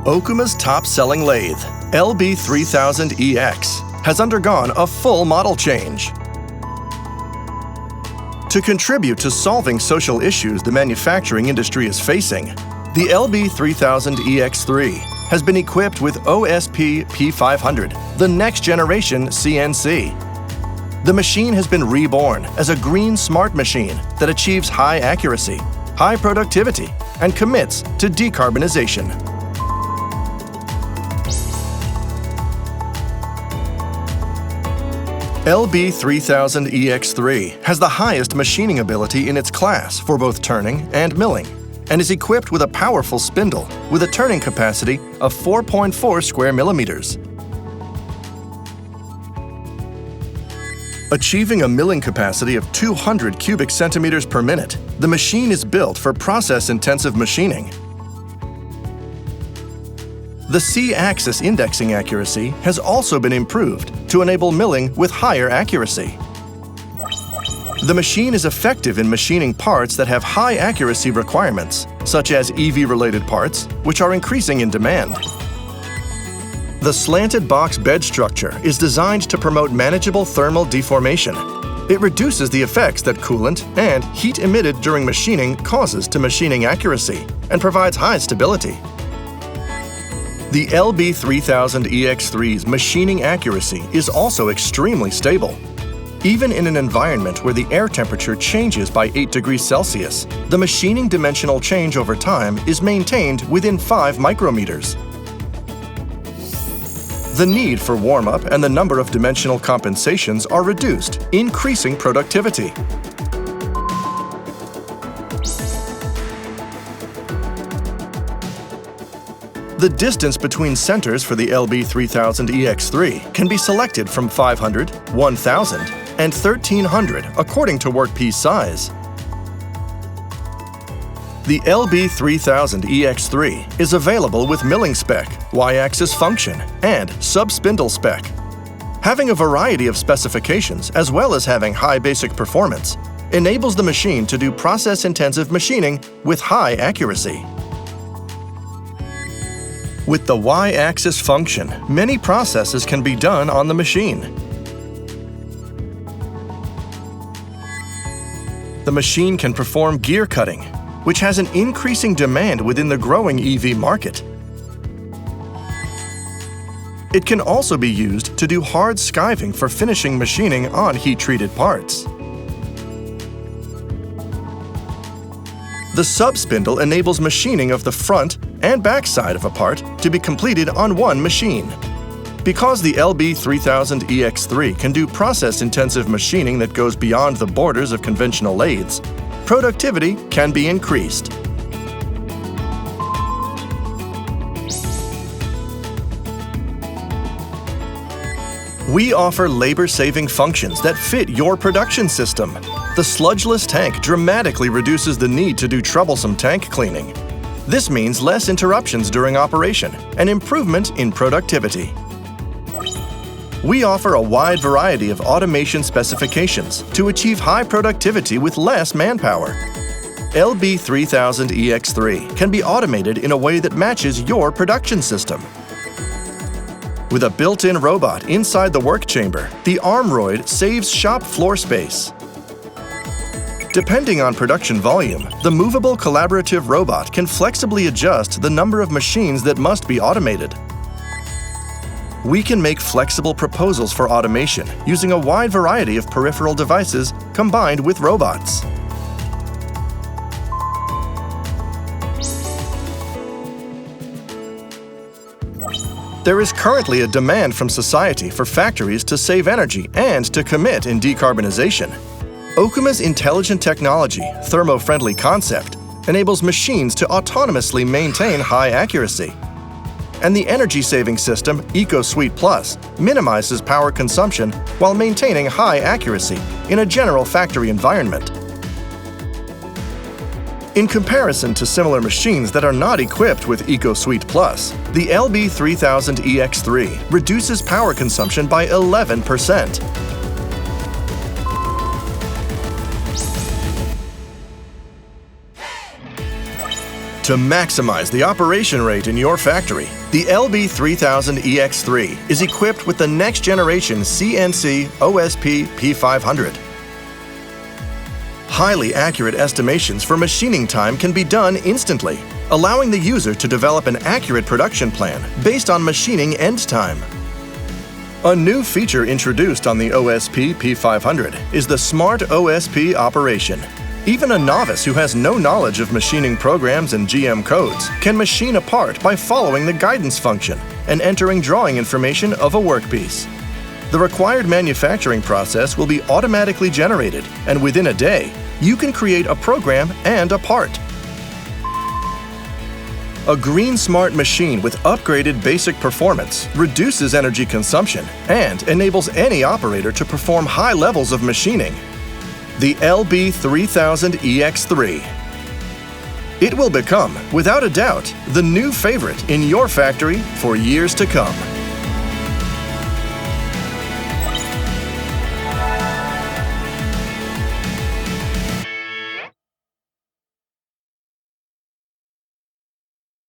Okuma's top-selling lathe, LB3000EX, has undergone a full model change. To contribute to solving social issues the manufacturing industry is facing, the LB3000 EX3 has been equipped with OSP P500, the next-generation CNC. The machine has been reborn as a green smart machine that achieves high accuracy, high productivity, and commits to decarbonization. LB3000 EX3 has the highest machining ability in its class for both turning and milling, and is equipped with a powerful spindle with a turning capacity of 4.4 square millimeters. Achieving a milling capacity of 200 cubic centimeters per minute, the machine is built for process-intensive machining. The C-axis indexing accuracy has also been improved to enable milling with higher accuracy. The machine is effective in machining parts that have high accuracy requirements, such as EV-related parts, which are increasing in demand. The slanted box bed structure is designed to promote manageable thermal deformation. It reduces the effects that coolant and heat emitted during machining causes to machining accuracy and provides high stability. The LB3000 EX3's machining accuracy is also extremely stable. Even in an environment where the air temperature changes by 8 degrees Celsius, the machining dimensional change over time is maintained within 5 micrometers. The need for warm-up and the number of dimensional compensations are reduced, increasing productivity. The distance between centers for the LB3000 EX3 can be selected from 500, 1000, and 1300 according to workpiece size. The LB3000 EX3 is available with milling spec, Y-axis function, and sub-spindle spec. Having a variety of specifications as well as having high basic performance enables the machine to do process-intensive machining with high accuracy. With the Y-axis function, many processes can be done on the machine. The machine can perform gear cutting, which has an increasing demand within the growing EV market. It can also be used to do hard skiving for finishing machining on heat-treated parts. The sub-spindle enables machining of the front and back side of a part to be completed on one machine. Because the LB3000 EX3 can do process-intensive machining that goes beyond the borders of conventional lathes, productivity can be increased. We offer labor-saving functions that fit your production system. The sludgeless tank dramatically reduces the need to do troublesome tank cleaning. This means less interruptions during operation and improvement in productivity. We offer a wide variety of automation specifications to achieve high productivity with less manpower. LB3000 EX3 can be automated in a way that matches your production system. With a built-in robot inside the work chamber, the Armroid saves shop floor space. Depending on production volume, the movable collaborative robot can flexibly adjust the number of machines that must be automated. We can make flexible proposals for automation using a wide variety of peripheral devices combined with robots. There is currently a demand from society for factories to save energy and to commit in decarbonization. Okuma's intelligent technology, thermo-friendly concept, enables machines to autonomously maintain high accuracy. And the energy-saving system, EcoSuite Plus, minimizes power consumption while maintaining high accuracy in a general factory environment. In comparison to similar machines that are not equipped with EcoSuite Plus, the LB3000 EX3 reduces power consumption by 11%. To maximize the operation rate in your factory, the LB3000 EX3 is equipped with the next generation CNC OSP P500. Highly accurate estimations for machining time can be done instantly, allowing the user to develop an accurate production plan based on machining end time. A new feature introduced on the OSP P500 is the Smart OSP operation. Even a novice who has no knowledge of machining programs and GM codes can machine a part by following the guidance function and entering drawing information of a workpiece. The required manufacturing process will be automatically generated, and within a day, you can create a program and a part. A green smart machine with upgraded basic performance reduces energy consumption and enables any operator to perform high levels of machining. The LB3000 EX3. It will become, without a doubt, the new favorite in your factory for years to come.